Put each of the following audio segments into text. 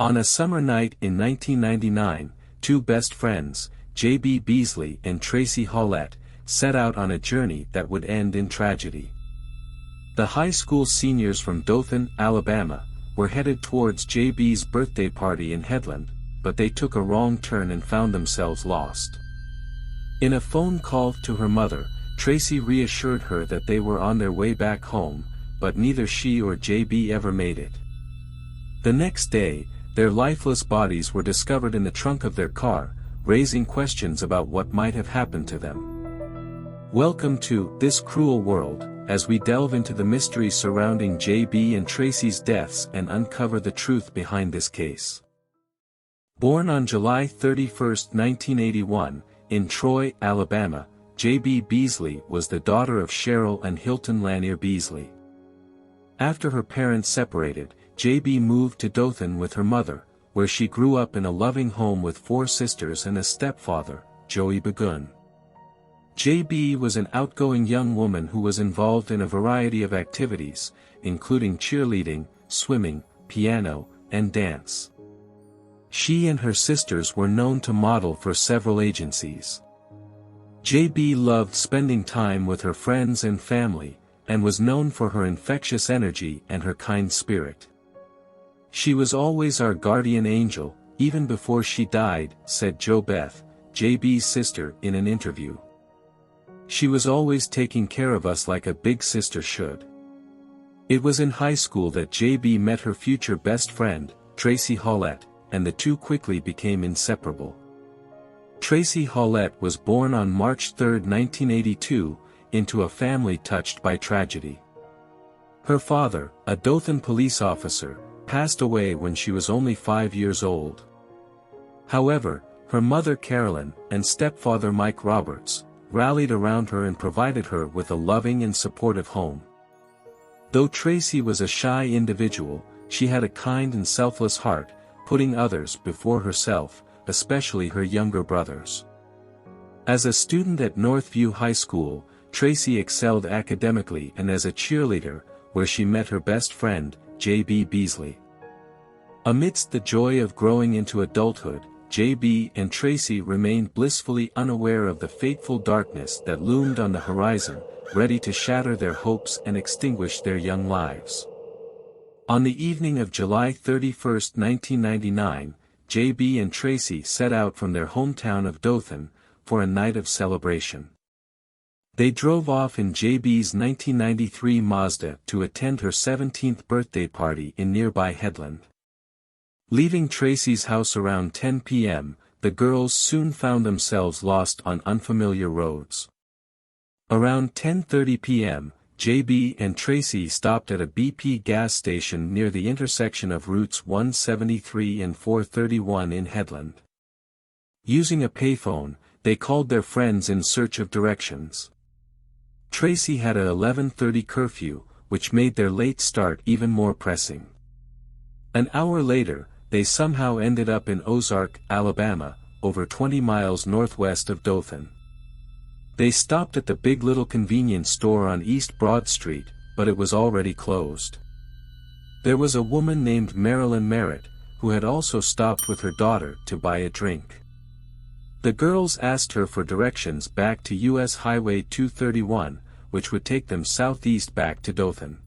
On a summer night in 1999, two best friends, J.B. Beasley and Tracie Hawlett, set out on a journey that would end in tragedy. The high school seniors from Dothan, Alabama, were headed towards J.B.'s birthday party in Headland, but they took a wrong turn and found themselves lost. In a phone call to her mother, Tracy reassured her that they were on their way back home, but neither she or J.B. ever made it. The next day, their lifeless bodies were discovered in the trunk of their car, raising questions about what might have happened to them. Welcome to This Cruel World, as we delve into the mysteries surrounding J.B. and Tracy's deaths and uncover the truth behind this case. Born on July 31, 1981, in Troy, Alabama, J.B. Beasley was the daughter of Cheryl and Hilton Lanier Beasley. After her parents separated, J.B. moved to Dothan with her mother, where she grew up in a loving home with 4 sisters and a stepfather, Joey Begun. J.B. was an outgoing young woman who was involved in a variety of activities, including cheerleading, swimming, piano, and dance. She and her sisters were known to model for several agencies. J.B. loved spending time with her friends and family, and was known for her infectious energy and her kind spirit. "She was always our guardian angel, even before she died," said Jo Beth, J.B.'s sister, in an interview. "She was always taking care of us like a big sister should." It was in high school that J.B. met her future best friend, Tracie Hawlett, and the two quickly became inseparable. Tracie Hawlett was born on March 3, 1982, into a family touched by tragedy. Her father, a Dothan police officer, passed away when she was only 5 years old. However, her mother Carolyn and stepfather Mike Roberts rallied around her and provided her with a loving and supportive home. Though Tracy was a shy individual, she had a kind and selfless heart, putting others before herself, especially her younger brothers. As a student at Northview High School, Tracy excelled academically and as a cheerleader, where she met her best friend, J.B. Beasley. Amidst the joy of growing into adulthood, J.B. and Tracy remained blissfully unaware of the fateful darkness that loomed on the horizon, ready to shatter their hopes and extinguish their young lives. On the evening of July 31, 1999, J.B. and Tracy set out from their hometown of Dothan, for a night of celebration. They drove off in J.B.'s 1993 Mazda to attend her 17th birthday party in nearby Headland. Leaving Tracy's house around 10 p.m., the girls soon found themselves lost on unfamiliar roads. Around 10:30 p.m., J.B. and Tracy stopped at a BP gas station near the intersection of routes 173 and 431 in Headland. Using a payphone, they called their friends in search of directions. Tracy had a 11:30 curfew, which made their late start even more pressing. An hour later, they somehow ended up in Ozark, Alabama, over 20 miles northwest of Dothan. They stopped at the Big Little convenience store on East Broad Street, but it was already closed. There was a woman named Marilyn Merritt, who had also stopped with her daughter to buy a drink. The girls asked her for directions back to U.S. Highway 231, which would take them southeast back to Dothan.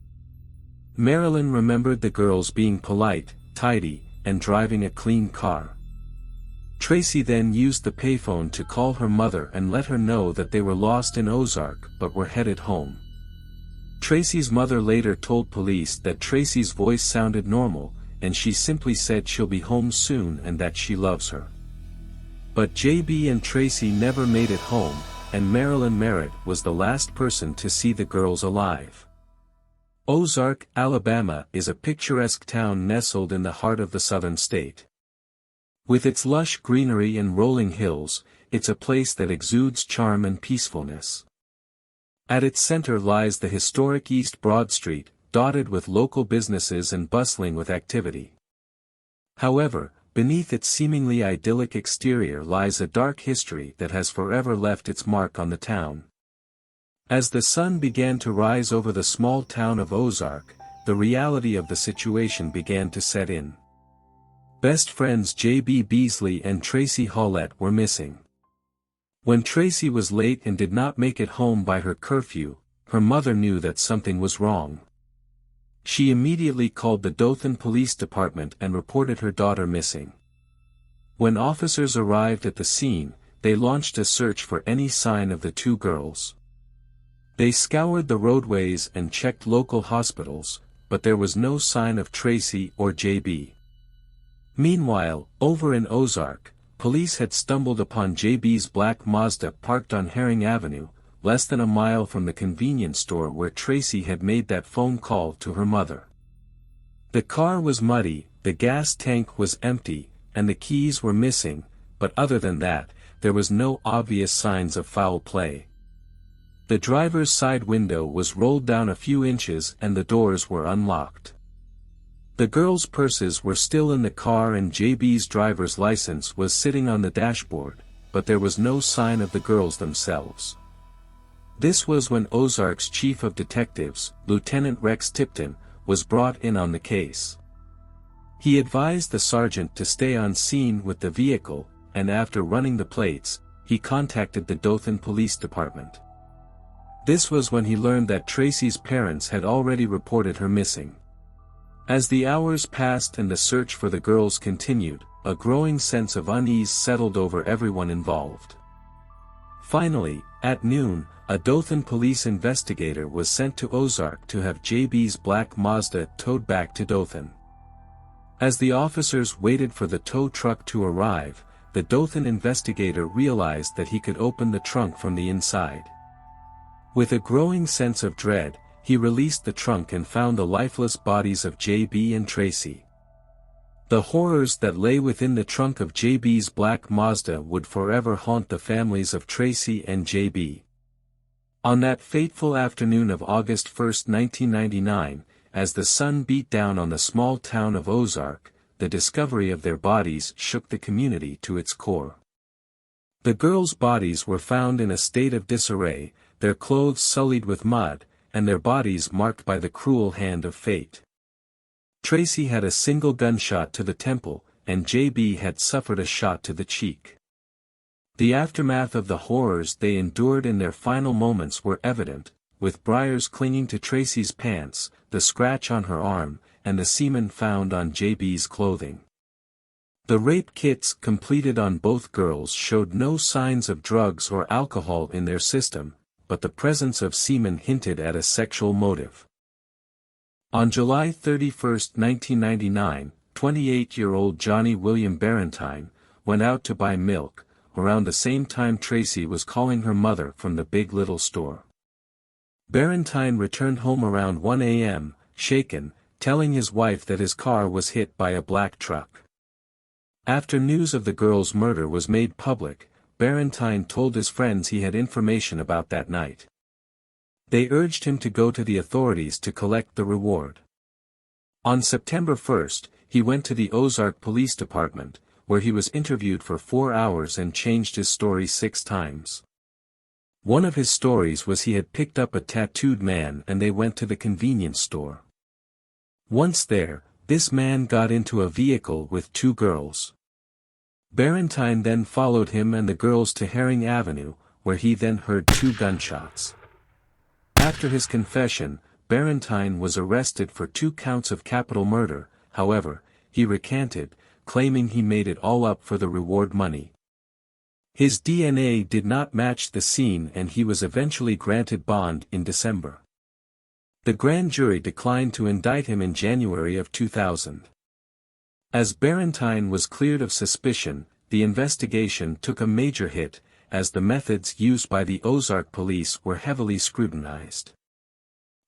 Marilyn remembered the girls being polite, tidy, and driving a clean car. Tracy then used the payphone to call her mother and let her know that they were lost in Ozark but were headed home. Tracy's mother later told police that Tracy's voice sounded normal, and she simply said she'll be home soon and that she loves her. But J.B. and Tracy never made it home, and Marilyn Merritt was the last person to see the girls alive. Ozark, Alabama is a picturesque town nestled in the heart of the southern state. With its lush greenery and rolling hills, it's a place that exudes charm and peacefulness. At its center lies the historic East Broad Street, dotted with local businesses and bustling with activity. However, beneath its seemingly idyllic exterior lies a dark history that has forever left its mark on the town. As the sun began to rise over the small town of Ozark, the reality of the situation began to set in. Best friends J.B. Beasley and Tracie Hawlett were missing. When Tracy was late and did not make it home by her curfew, her mother knew that something was wrong. She immediately called the Dothan Police Department and reported her daughter missing. When officers arrived at the scene, they launched a search for any sign of the two girls. They scoured the roadways and checked local hospitals, but there was no sign of Tracy or J.B. Meanwhile, over in Ozark, police had stumbled upon J.B.'s black Mazda parked on Herring Avenue, less than a mile from the convenience store where Tracy had made that phone call to her mother. The car was muddy, the gas tank was empty, and the keys were missing, but other than that, there was no obvious signs of foul play. The driver's side window was rolled down a few inches and the doors were unlocked. The girls' purses were still in the car and J.B.'s driver's license was sitting on the dashboard, but there was no sign of the girls themselves. This was when Ozark's chief of detectives, Lieutenant Rex Tipton, was brought in on the case. He advised the sergeant to stay on scene with the vehicle, and after running the plates, he contacted the Dothan Police Department. This was when he learned that Tracy's parents had already reported her missing. As the hours passed and the search for the girls continued, a growing sense of unease settled over everyone involved. Finally, at noon, a Dothan police investigator was sent to Ozark to have J.B.'s black Mazda towed back to Dothan. As the officers waited for the tow truck to arrive, the Dothan investigator realized that he could open the trunk from the inside. With a growing sense of dread, he released the trunk and found the lifeless bodies of J.B. and Tracy. The horrors that lay within the trunk of J.B.'s black Mazda would forever haunt the families of Tracy and J.B. On that fateful afternoon of August 1, 1999, as the sun beat down on the small town of Ozark, the discovery of their bodies shook the community to its core. The girls' bodies were found in a state of disarray, their clothes sullied with mud, and their bodies marked by the cruel hand of fate. Tracy had a single gunshot to the temple, and J.B. had suffered a shot to the cheek. The aftermath of the horrors they endured in their final moments were evident, with briars clinging to Tracy's pants, the scratch on her arm, and the semen found on J.B.'s clothing. The rape kits completed on both girls showed no signs of drugs or alcohol in their system, but the presence of semen hinted at a sexual motive. On July 31, 1999, 28-year-old Johnny William Barentine went out to buy milk, around the same time Tracy was calling her mother from the Big Little store. Barentine returned home around 1 a.m., shaken, telling his wife that his car was hit by a black truck. After news of the girl's murder was made public, Barentine told his friends he had information about that night. They urged him to go to the authorities to collect the reward. On September 1, he went to the Ozark Police Department, where he was interviewed for 4 hours and changed his story 6 times. One of his stories was he had picked up a tattooed man and they went to the convenience store. Once there, this man got into a vehicle with 2 girls. Barentine then followed him and the girls to Herring Avenue, where he then heard 2 gunshots. After his confession, Barentine was arrested for 2 counts of capital murder. However, he recanted, claiming he made it all up for the reward money. His DNA did not match the scene and he was eventually granted bond in December. The grand jury declined to indict him in January of 2000. As Barentine was cleared of suspicion, the investigation took a major hit, as the methods used by the Ozark police were heavily scrutinized.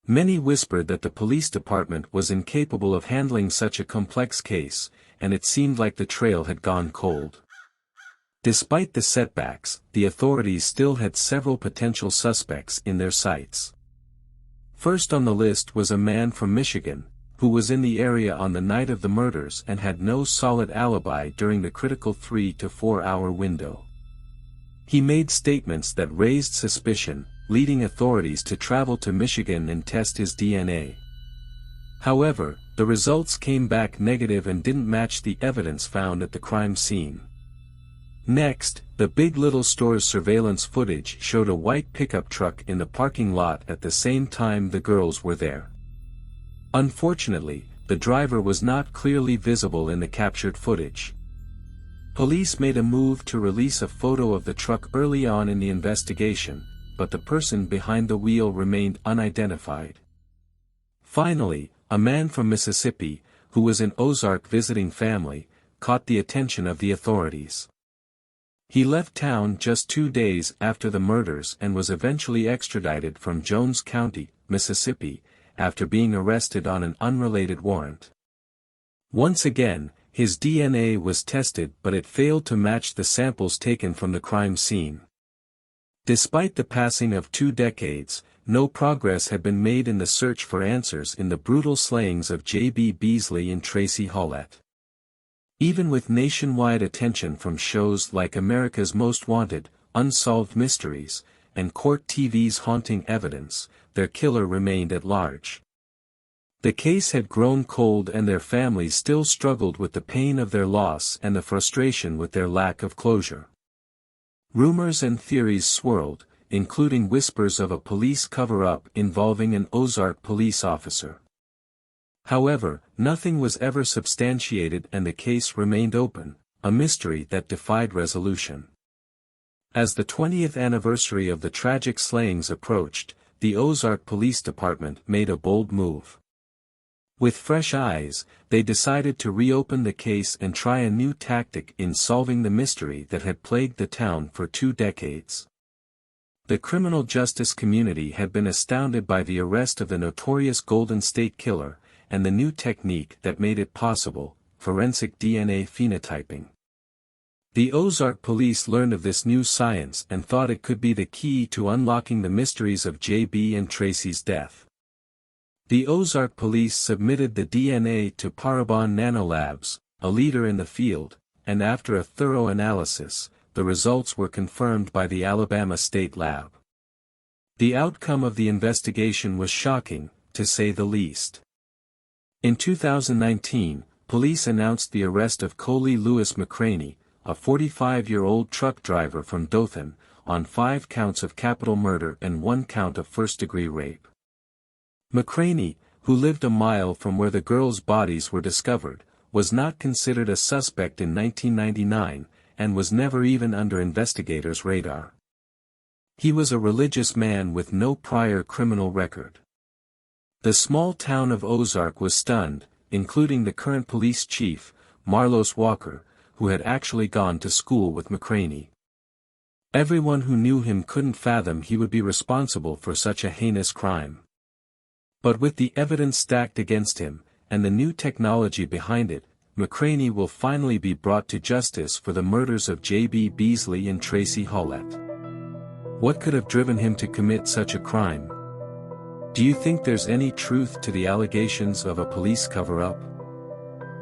Many whispered that the police department was incapable of handling such a complex case, and it seemed like the trail had gone cold. Despite the setbacks, the authorities still had several potential suspects in their sights. First on the list was a man from Michigan, who was in the area on the night of the murders and had no solid alibi during the critical 3 to 4 hour window. He made statements that raised suspicion, leading authorities to travel to Michigan and test his DNA. However, the results came back negative and didn't match the evidence found at the crime scene. Next, the Big Little Store's surveillance footage showed a white pickup truck in the parking lot at the same time the girls were there. Unfortunately, the driver was not clearly visible in the captured footage. Police made a move to release a photo of the truck early on in the investigation, but the person behind the wheel remained unidentified. Finally, a man from Mississippi, who was in Ozark visiting family, caught the attention of the authorities. He left town just 2 days after the murders and was eventually extradited from Jones County, Mississippi, after being arrested on an unrelated warrant. Once again, his DNA was tested but it failed to match the samples taken from the crime scene. Despite the passing of 2 decades, no progress had been made in the search for answers in the brutal slayings of J.B. Beasley and Tracie Hawlett. Even with nationwide attention from shows like America's Most Wanted, Unsolved Mysteries, and CourtTV's Haunting Evidence, their killer remained at large. The case had grown cold and their families still struggled with the pain of their loss and the frustration with their lack of closure. Rumors and theories swirled, including whispers of a police cover-up involving an Ozark police officer. However, nothing was ever substantiated and the case remained open, a mystery that defied resolution. As the 20th anniversary of the tragic slayings approached, the Ozark Police Department made a bold move. With fresh eyes, they decided to reopen the case and try a new tactic in solving the mystery that had plagued the town for 2 decades. The criminal justice community had been astounded by the arrest of the notorious Golden State Killer, and the new technique that made it possible, forensic DNA phenotyping. The Ozark police learned of this new science and thought it could be the key to unlocking the mysteries of J.B. and Tracy's death. The Ozark police submitted the DNA to Parabon Nanolabs, a leader in the field, and after a thorough analysis, the results were confirmed by the Alabama State Lab. The outcome of the investigation was shocking, to say the least. In 2019, police announced the arrest of Coley Lewis McCraney, a 45-year-old truck driver from Dothan, on 5 counts of capital murder and 1 count of first-degree rape. McCraney, who lived a mile from where the girls' bodies were discovered, was not considered a suspect in 1999, and was never even under investigators' radar. He was a religious man with no prior criminal record. The small town of Ozark was stunned, including the current police chief, Marlos Walker, who had actually gone to school with McCraney. Everyone who knew him couldn't fathom he would be responsible for such a heinous crime. But with the evidence stacked against him, and the new technology behind it, McCraney will finally be brought to justice for the murders of J.B. Beasley and Tracie Hawlett. What could have driven him to commit such a crime? Do you think there's any truth to the allegations of a police cover-up?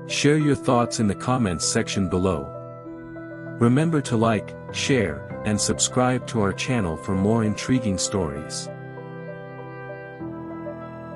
Share your thoughts in the comments section below. Remember to like, share, and subscribe to our channel for more intriguing stories.